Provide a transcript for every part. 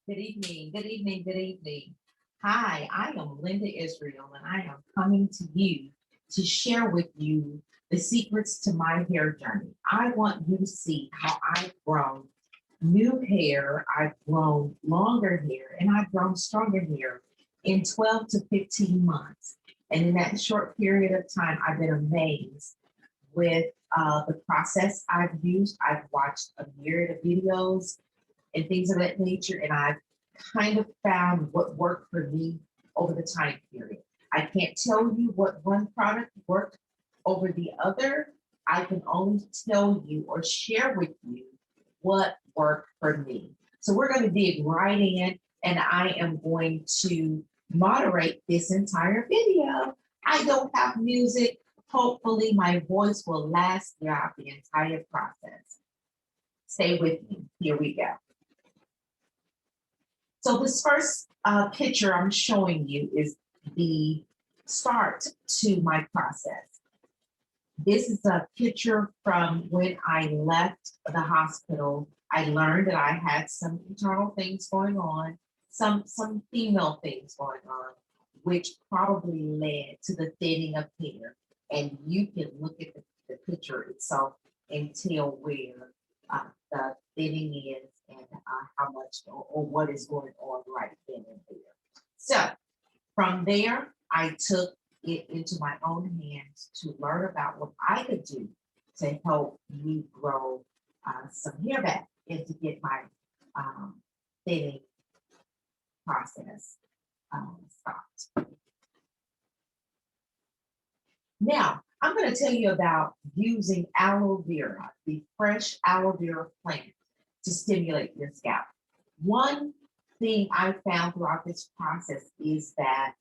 Good evening, good evening, good evening. Hi, I am Linda Israel, and I am coming to you to share with you the secrets to my hair journey. I want you to see how I've grown new hair, I've grown longer hair, and I've grown stronger hair in 12 to 15 months. And in that short period of time, I've been amazed with the process I've used. I've watched a myriad of videos and things of that nature. And I've kind of found what worked for me over the time period. I can't tell you what one product worked over the other. I can only tell you or share with you what worked for me. So we're going to dig right in, and I am going to moderate this entire video. I don't have music. Hopefully, my voice will last throughout the entire process. Stay with me. Here we go. So this first picture I'm showing you is the start to my process. This is a picture from when I left the hospital. I learned that I had some internal things going on, some female things going on, which probably led to the thinning of hair. And you can look at the picture itself and tell where the thinning is and how much or what is going on right then and there. So from there, I took it into my own hands to learn about what I could do to help me grow some hair back and to get my thinning process stopped. Now, I'm going to tell you about using aloe vera, the fresh aloe vera plant, to stimulate your scalp. One thing I found throughout this process is that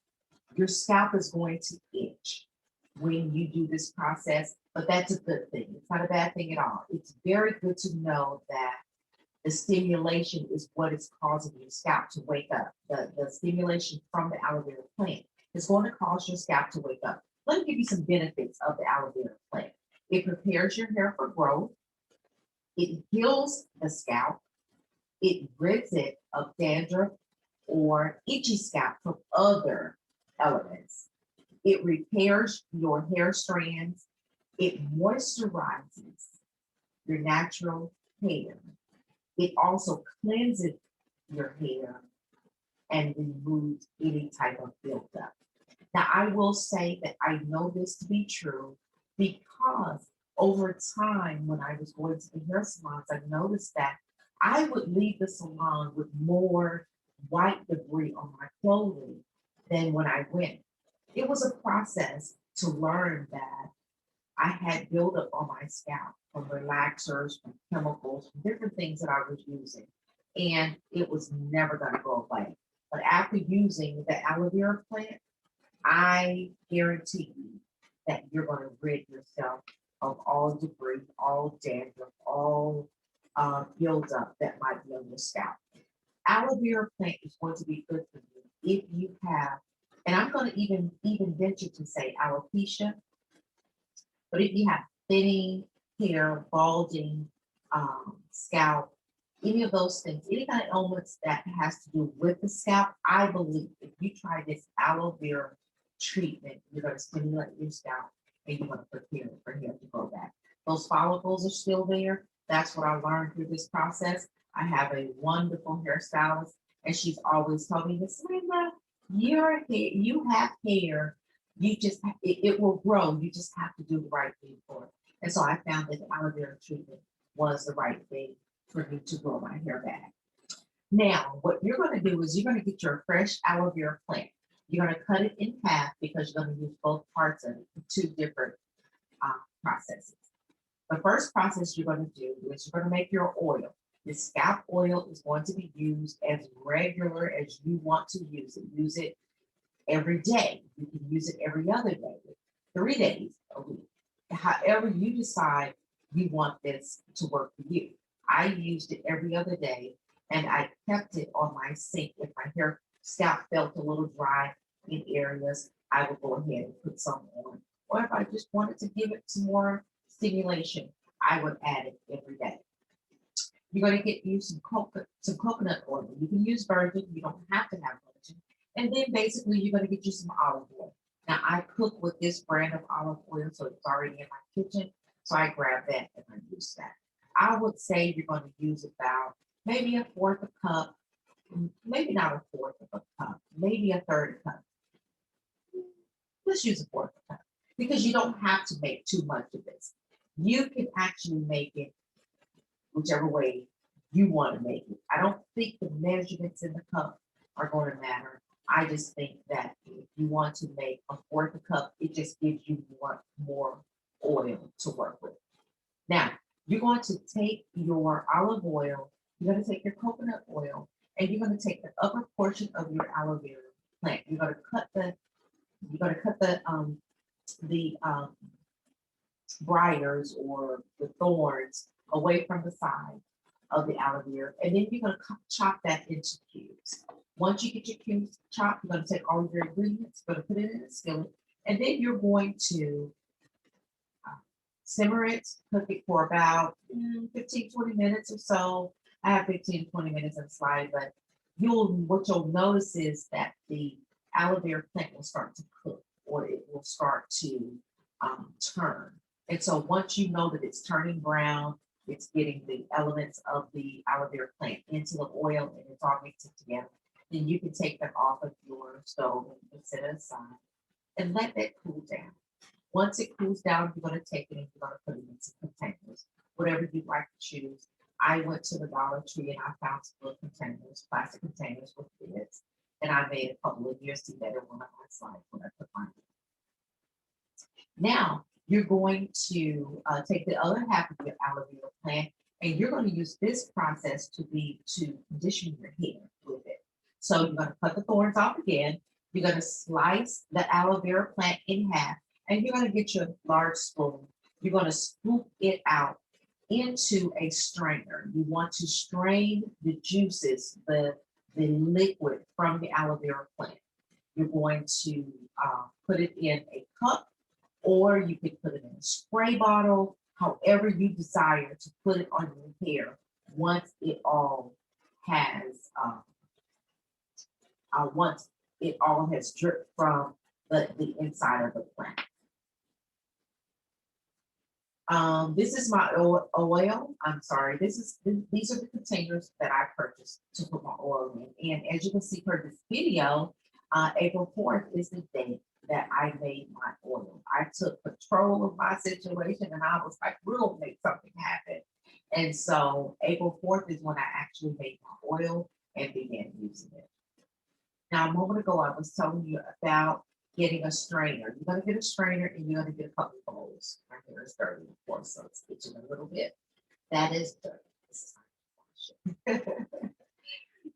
your scalp is going to itch when you do this process, but that's a good thing. It's not a bad thing at all. It's very good to know that the stimulation is what is causing your scalp to wake up. The stimulation from the aloe vera plant is going to cause your scalp to wake up. Let me give you some benefits of the aloe vera plant. It prepares your hair for growth. It heals the scalp. It rids it of dandruff or itchy scalp from other elements. It repairs your hair strands. It moisturizes your natural hair. It also cleanses your hair and removes any type of buildup. Now, I will say that I know this to be true because over time, when I was going to the hair salons, I noticed that I would leave the salon with more white debris on my clothing than when I went. It was a process to learn that I had buildup on my scalp from relaxers, from chemicals, from different things that I was using. And it was never going to go away. But after using the aloe vera plant, I guarantee you that you're going to rid yourself of all debris, all dandruff, all buildup that might be on your scalp. Aloe vera plant is going to be good for you if you have, and I'm going to even venture to say alopecia, but if you have thinning hair, balding, scalp, any of those things, any kind of ailments that has to do with the scalp, I believe if you try this aloe vera treatment, you're going to stimulate your scalp and you're going to prepare it for hair to grow back. Those follicles are still there. That's what I learned through this process. I have a wonderful hairstylist, and she's always told me, Miss Linda, you have hair. You just it will grow. You just have to do the right thing for it. And so I found that the aloe vera treatment was the right thing for me to grow my hair back. Now, what you're going to do is you're going to get your fresh aloe vera plant. You're going to cut it in half because you're going to use both parts of it for two different processes. The first process you're going to do is you're going to make your oil. The scalp oil is going to be used as regular as you want to use it. Use it every day. You can use it every other day, 3 days a week. However you decide you want this to work for you. I used it every other day and I kept it on my sink. If my hair scalp felt a little dry in areas, I would go ahead and put some on. Or if I just wanted to give it some more stimulation, I would add it every day. You're going to get you some some coconut oil. You can use virgin, you don't have to have virgin. And then basically you're gonna get you some olive oil. Now I cook with this brand of olive oil, so it's already in my kitchen. So I grab that and I use that. I would say you're gonna use about maybe a fourth a cup, maybe not a fourth of a cup, maybe a third cup. Let's use a fourth a cup because you don't have to make too much of this. You can actually make it whichever way you want to make it. I don't think the measurements in the cup are going to matter. I just think that if you want to make a fourth a cup, it just gives you more oil to work with. Now, you're going to take your olive oil, you're going to take your coconut oil, and you're going to take the upper portion of your aloe vera plant. You're going to cut the briars or the thorns away from the side of the aloe vera, and then you're going to chop that into cubes. Once you get your cubes chopped, you're going to take all of your ingredients, you're going to put it in a skillet, and then you're going to simmer it, cook it for about 15, 20 minutes or so. I have 15, 20 minutes on the slide, but what you'll notice is that the aloe vera plant will start to cook or it will start to turn. And so once you know that it's turning brown, it's getting the elements of the aloe vera plant into the oil and it's all mixed together, then you can take that off of your stove and set it aside and let that cool down. Once it cools down, you're going to take it and you're going to put it in some containers, whatever you'd like to choose. I went to the Dollar Tree and I found some little containers, plastic containers with lids, and I made a couple of years see that in one of my slides when I put mine in. Now, you're going to take the other half of your aloe vera plant and you're going to use this process to condition your hair with it. So you're going to cut the thorns off again. You're going to slice the aloe vera plant in half and you're going to get your large spoon. You're going to scoop it out into a strainer. You want to strain the juices, the liquid from the aloe vera plant. You're going to put it in a cup, or you can put it in a spray bottle, however you desire to put it on your hair once it all has dripped from the inside of the plant. This is my oil. I'm sorry. These are the containers that I purchased to put my oil in. And as you can see for this video, April 4th is the date that I made my oil. I took control of my situation and I was like, we'll make something happen. And so April 4th is when I actually made my oil and began using it. Now, a moment ago, I was telling you about getting a strainer. You're going to get a strainer and you're going to get a couple of bowls. My hair is dirty, of course, so it's itching a little bit. That is dirty.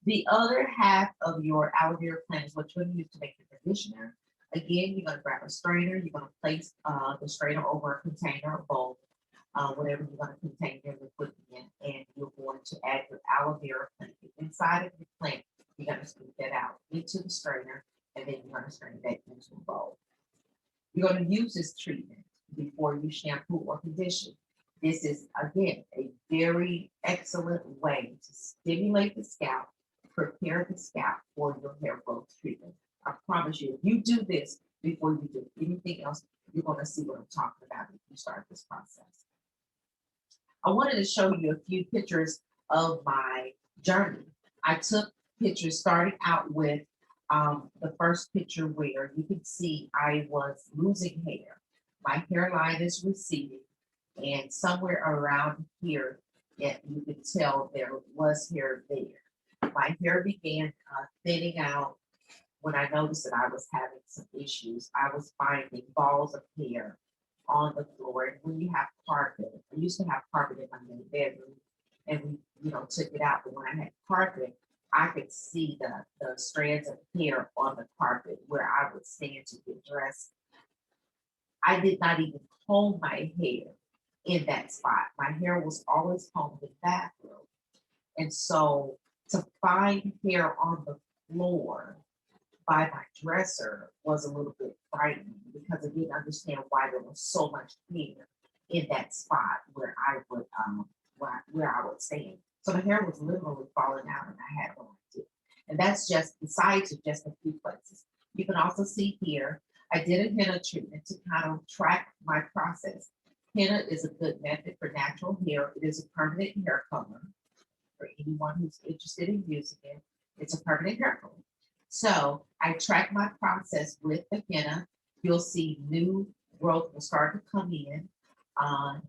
The other half of your aloe vera plant is what you're going to use to make the conditioner. Again, you're going to grab a strainer. You're going to place the strainer over a container or bowl, whatever you're going to contain your liquid in, and you're going to add your aloe vera plant. Inside of your plant, you're going to scoop that out into the strainer, and then you're going to strain that into a bowl. You're going to use this treatment before you shampoo or condition. This is, again, a very excellent way to stimulate the scalp, prepare the scalp for your hair growth treatment. I promise you, if you do this before you do anything else, you're going to see what I'm talking about if you start this process. I wanted to show you a few pictures of my journey. I took pictures starting out with the first picture where you can see I was losing hair. My hairline is receding, and somewhere around here, you can tell there was hair there. My hair began thinning out. When I noticed that I was having some issues, I was finding balls of hair on the floor. And when you have carpet, I used to have carpet in my main bedroom, and we took it out. But when I had carpet, I could see the strands of hair on the carpet where I would stand to get dressed. I did not even comb my hair in that spot. My hair was always combed in the bathroom. And so to find hair on the floor by my dresser was a little bit frightening because I didn't understand why there was so much hair in that spot where I would stand. So the hair was literally falling out and I had no idea. And that's just the sides of just a few places. You can also see here, I did a henna treatment to kind of track my process. Henna is a good method for natural hair. It is a permanent hair color for anyone who's interested in using it. It's a permanent hair color. So I track my process with the henna. You'll see new growth will start to come in.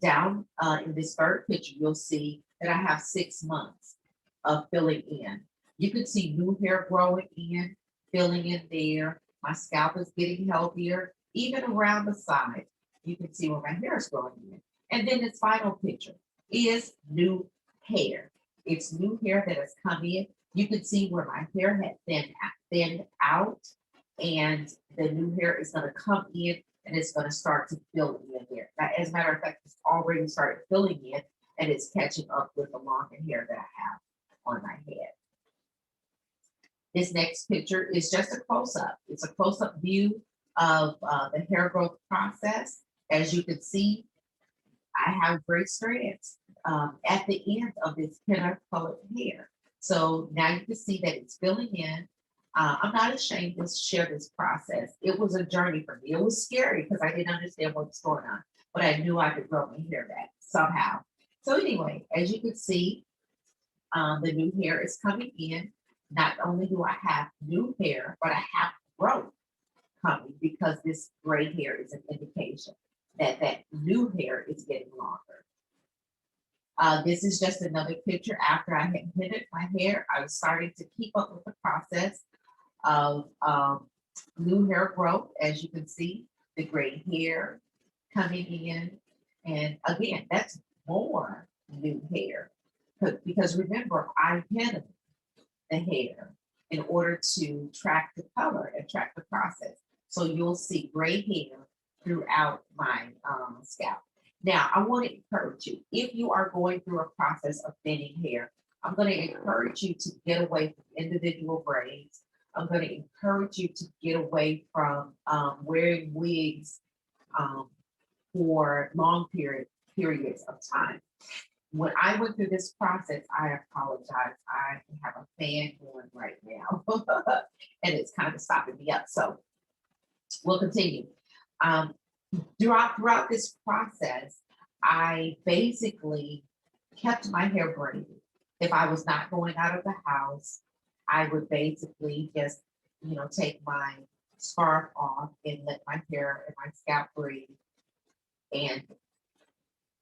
Down in this third picture, you'll see that I have 6 months of filling in. You can see new hair growing in, filling in there. My scalp is getting healthier, even around the side. You can see where my hair is growing in. And then this final picture is new hair. It's new hair that has come in. You can see where my hair had thinned out, and the new hair is going to come in and it's going to start to fill in there. Now, as a matter of fact, it's already started filling in and it's catching up with the longer hair that I have on my head. This next picture is just a close-up. It's a close-up view of the hair growth process. As you can see, I have great strands at the end of this henna colored hair. So now you can see that it's filling in. I'm not ashamed to share this process. It was a journey for me. It was scary because I didn't understand what was going on, but I knew I could grow my hair back somehow. So anyway, as you can see, the new hair is coming in. Not only do I have new hair, but I have growth coming because this gray hair is an indication that that new hair is getting longer. This is just another picture after I had pitted my hair. I was starting to keep up with the process of new hair growth. As you can see, the gray hair coming in. And again, that's more new hair. Because remember, I pitted the hair in order to track the color and track the process. So you'll see gray hair throughout my scalp. Now, I want to encourage you, if you are going through a process of thinning hair, I'm going to encourage you to get away from individual braids. I'm going to encourage you to get away from wearing wigs for long periods of time. When I went through this process, I apologize. I have a fan going right now, and it's kind of stopping me up. So we'll continue. Throughout this process, I basically kept my hair braided. If I was not going out of the house, I would basically just, take my scarf off and let my hair and my scalp breathe. And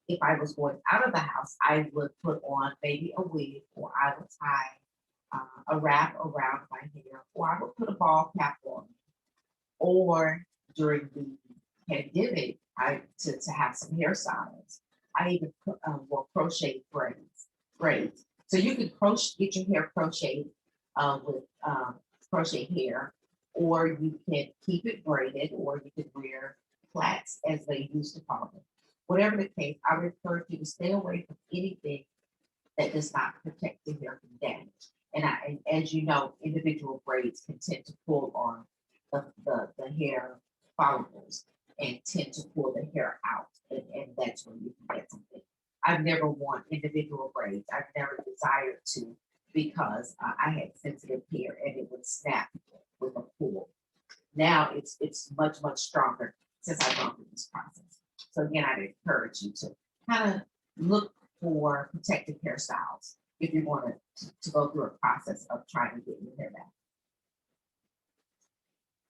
if I was going out of the house, I would put on maybe a wig, or I would tie a wrap around my hair, or I would put a ball cap on. Or during the pandemic, to have some hairstyles, I even wore crochet braids. So you can get your hair crocheted with crochet hair, or you can keep it braided, or you can wear plaits, as they used to call them. Whatever the case, I would encourage you to stay away from anything that does not protect the hair from damage. And as you know, individual braids can tend to pull on the hair follicles and tend to pull the hair out, and that's when you can get something. I've never worn individual braids. I've never desired to, because I had sensitive hair and it would snap with a pull. Now it's much stronger since I've gone through this process. So again, I'd encourage you to kind of look for protective hairstyles if you want to go through a process of trying to get your hair back.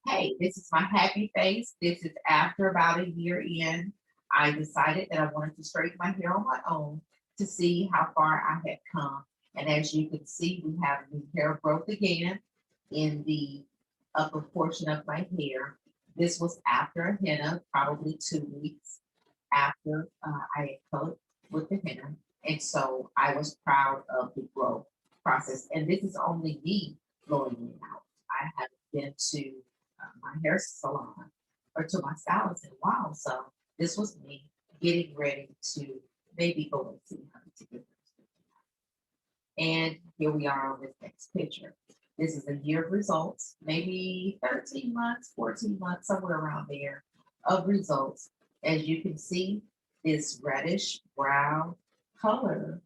Hey, this is my happy face. This is after about a year in. I decided that I wanted to straighten my hair on my own to see how far I had come. And as you can see, we have new hair growth again in the upper portion of my hair. This was after a henna, probably 2 weeks after I had colored with the henna. And so I was proud of the growth process. And this is only me blowing it out. I haven't been to my hair salon or to my stylist in a while. So this was me getting ready to maybe go and see how to get this. And here we are on this next picture. This is a year of results, maybe 13 months, 14 months, somewhere around there of results. As you can see, this reddish brown color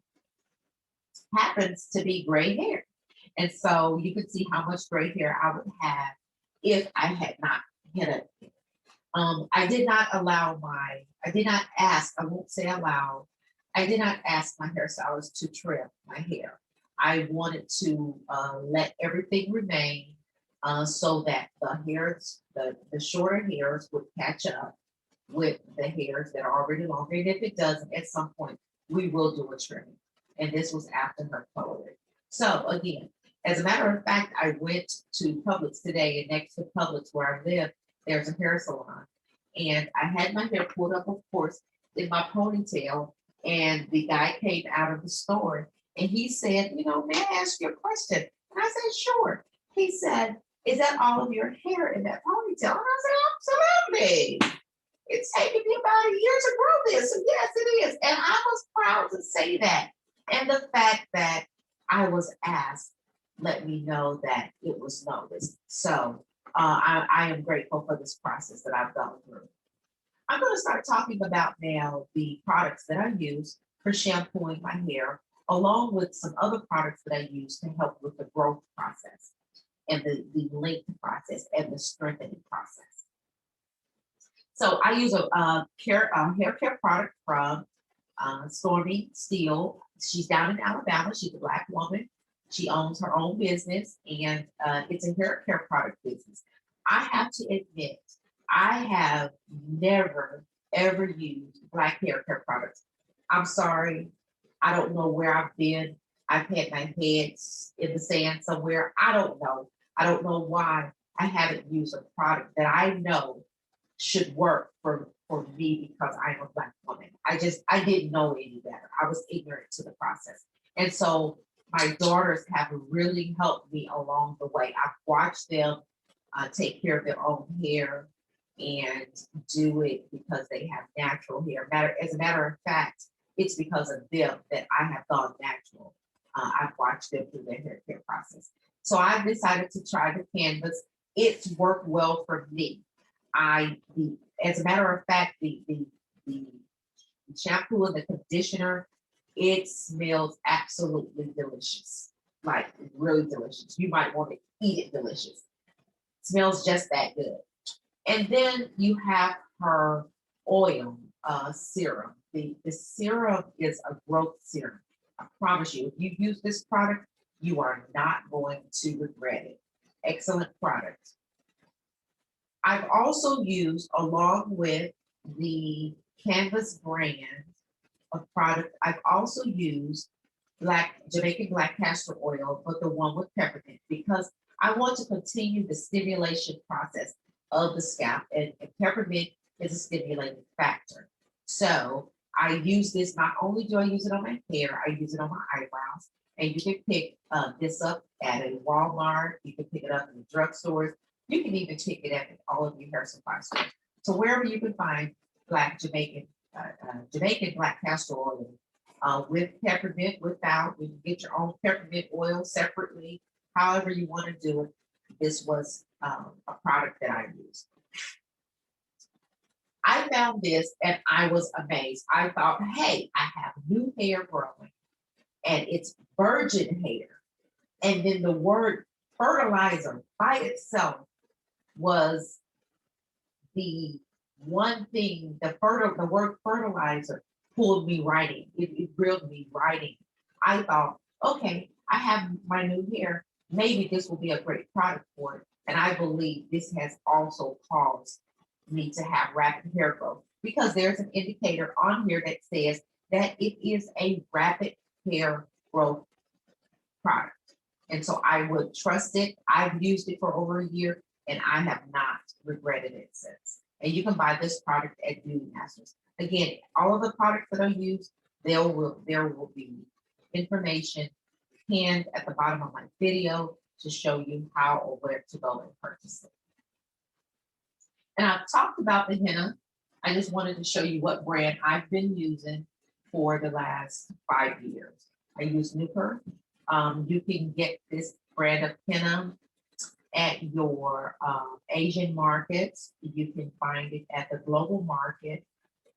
happens to be gray hair. And so you can see how much gray hair I would have if I had not hit it. I did not ask, I won't say aloud, I did not ask my hairstylist to trim my hair. I wanted to let everything remain so that the shorter hairs would catch up with the hairs that are already longer. And if it doesn't, at some point, we will do a trimming. And this was after her coloring. So again, as a matter of fact, I went to Publix today, and next to Publix where I live, there's a hair salon. And I had my hair pulled up, of course, in my ponytail. And the guy came out of the store and he said, may I ask you a question? And I said, sure. He said, is that all of your hair in that ponytail? And I said, absolutely. It's taken me about a year to grow this. So yes, it is. And I was proud to say that. And the fact that I was asked let me know that it was noticed. So I am grateful for this process that I've gone through. I'm going to start talking about now the products that I use for shampooing my hair, along with some other products that I use to help with the growth process and the length process and the strengthening process. So I use a hair care product from Stormy Steele. She's down in Alabama. She's a Black woman. She owns her own business, and it's a hair care product business. I have to admit, I have never, ever used Black hair care products. I'm sorry. I don't know where I've been. I've had my head in the sand somewhere. I don't know. I don't know why I haven't used a product that I know should work for me because I'm a Black woman. I didn't know any better. I was ignorant to the process. And so my daughters have really helped me along the way. I've watched them take care of their own hair and do it because they have natural hair. As a matter of fact, it's because of them that I have gone natural. I've watched them through their hair care process. So I've decided to try the Canvas. It's worked well for me. As a matter of fact, the shampoo and the conditioner, it smells absolutely delicious, like really delicious. You might want to eat it delicious. It smells just that good. And then you have her oil serum. The serum is a growth serum. I promise you, if you use this product, you are not going to regret it. Excellent product. I've also used, along with the Canvas brand of product, I've also used Jamaican black castor oil, but the one with peppermint, because I want to continue the stimulation process of the scalp, and peppermint is a stimulating factor. So I use this, not only do I use it on my hair, I use it on my eyebrows, and you can pick this up at a Walmart, you can pick it up in the drugstores, you can even pick it at all of your hair supply stores. So wherever you can find Jamaican black castor oil with peppermint, without, you can get your own peppermint oil separately, however you want to do it. This was a product that I used. I found this and I was amazed. I thought, hey, I have new hair growing and it's virgin hair. And then the word fertilizer by itself was the one thing, the word fertilizer pulled me right in. It reeled me right in. I thought, okay, I have my new hair. Maybe this will be a great product for it. And I believe this has also caused me to have rapid hair growth, because there's an indicator on here that says that it is a rapid hair growth product. And so I would trust it. I've used it for over a year and I have not regretted it since. And you can buy this product at Beauty Masters. Again, all of the products that I use, there will be information pinned at the bottom of my video to show you how or where to go and purchase it. And I've talked about the henna. I just wanted to show you what brand I've been using for the last 5 years. I use Nuper. You can get this brand of henna at your Asian markets. You can find it at the global market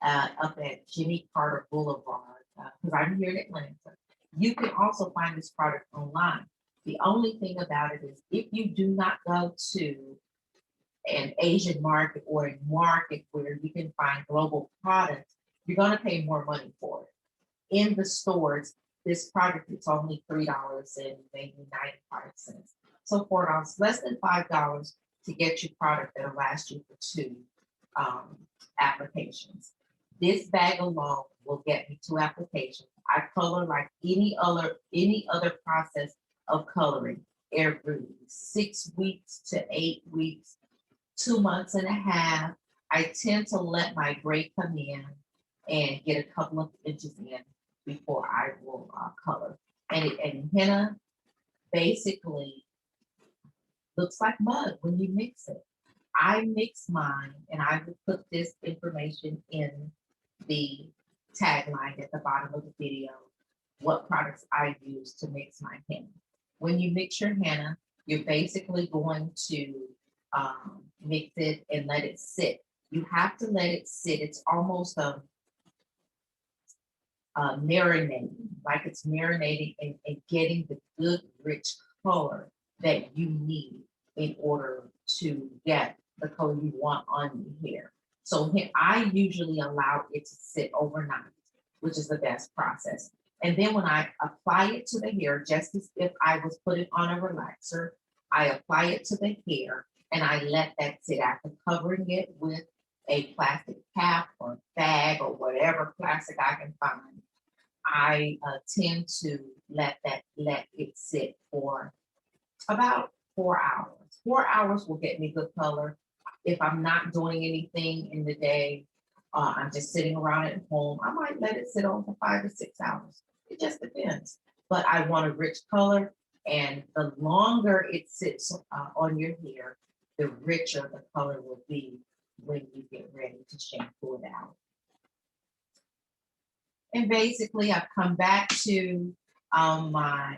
up at Jimmy Carter Boulevard, because I'm here in Atlanta. You can also find this product online. The only thing about it is if you do not go to an Asian market or a market where you can find global products, you're going to pay more money for it. In the stores, this product is only $3 and maybe 95 cents. So $4, less than $5 to get you product that'll last you for two applications. This bag alone will get me two applications. I color like any other process of coloring every 6 weeks to 8 weeks, 2 months and a half. I tend to let my gray come in and get a couple of inches in before I will color. And henna basically looks like mud when you mix it. I mix mine, and I will put this information in the tagline at the bottom of the video, what products I use to mix my henna. When you mix your henna, you're basically going to mix it and let it sit. You have to let it sit. It's almost marinating, like it's marinating and getting the good rich color that you need in order to get the color you want on your hair. So I usually allow it to sit overnight, which is the best process. And then when I apply it to the hair, just as if I was putting on a relaxer, I apply it to the hair and I let that sit after covering it with a plastic cap or bag or whatever plastic I can find. I tend to let it sit for about 4 hours. 4 hours will get me good color. If I'm not doing anything in the day, I'm just sitting around at home, I might let it sit on for 5 to 6 hours. It just depends. But I want a rich color, and the longer it sits on your hair, the richer the color will be when you get ready to shampoo it out. And basically, I've come back to my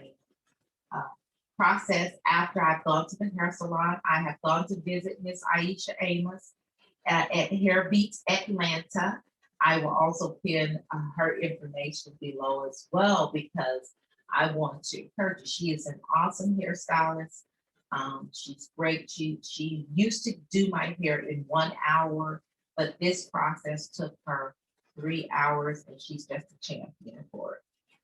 process after I've gone to the hair salon. I have gone to visit Miss Aisha Amos at Hair Beats Atlanta. I will also pin her information below as well because I want to encourage her. She is an awesome hairstylist. She's great. She used to do my hair in 1 hour, but this process took her 3 hours, and she's just a champion for it.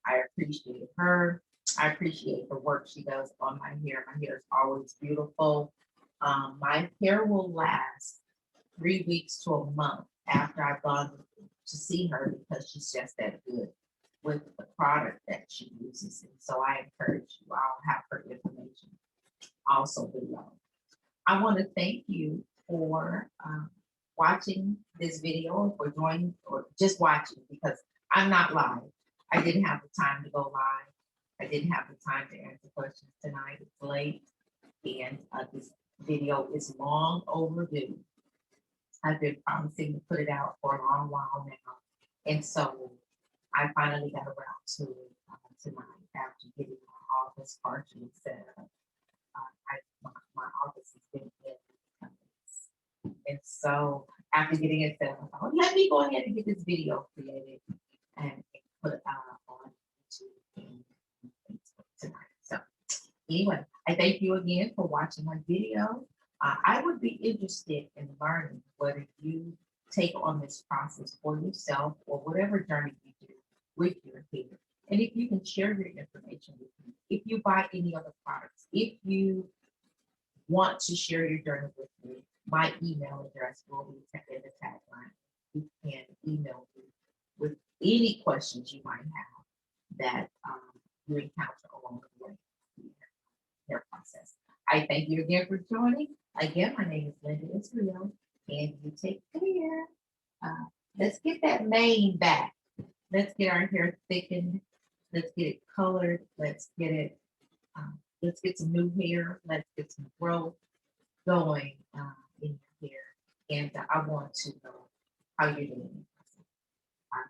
I appreciate her. I appreciate the work she does on my hair. My hair is always beautiful. My hair will last 3 weeks to a month after I've gone to see her because she's just that good with the product that she uses. And so I encourage you, I'll have her information also below. I want to thank you for watching this video, or for joining, or just watching, because I'm not live. I didn't have the time to go live. I didn't have the time to answer questions tonight. It's late, and this video is long overdue. I've been promising to put it out for a long while now, and so I finally got around to it tonight after getting my office partially set up. My office has been in, and so after getting it set up, I thought, let me go ahead and get this video created and put it on YouTube and Facebook tonight. So anyway, I thank you again for watching my video. I would be interested in learning whether you take on this process for yourself or whatever journey you do with your hair. And if you can share your information with me, if you buy any other products, if you want to share your journey with me, my email address will be in the tagline. You can email me with any questions you might have that you encounter along the way in the hair process. I thank you again for joining. Again, my name is Linda Israel, and you take care. Let's get that mane back. Let's get our hair thickened. Let's get it colored. Let's get some new hair. Let's get some growth going in your hair. And I want to know how you're doing.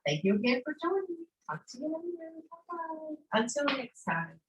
Thank you again for joining me. Talk to you later. Bye-bye. Until next time.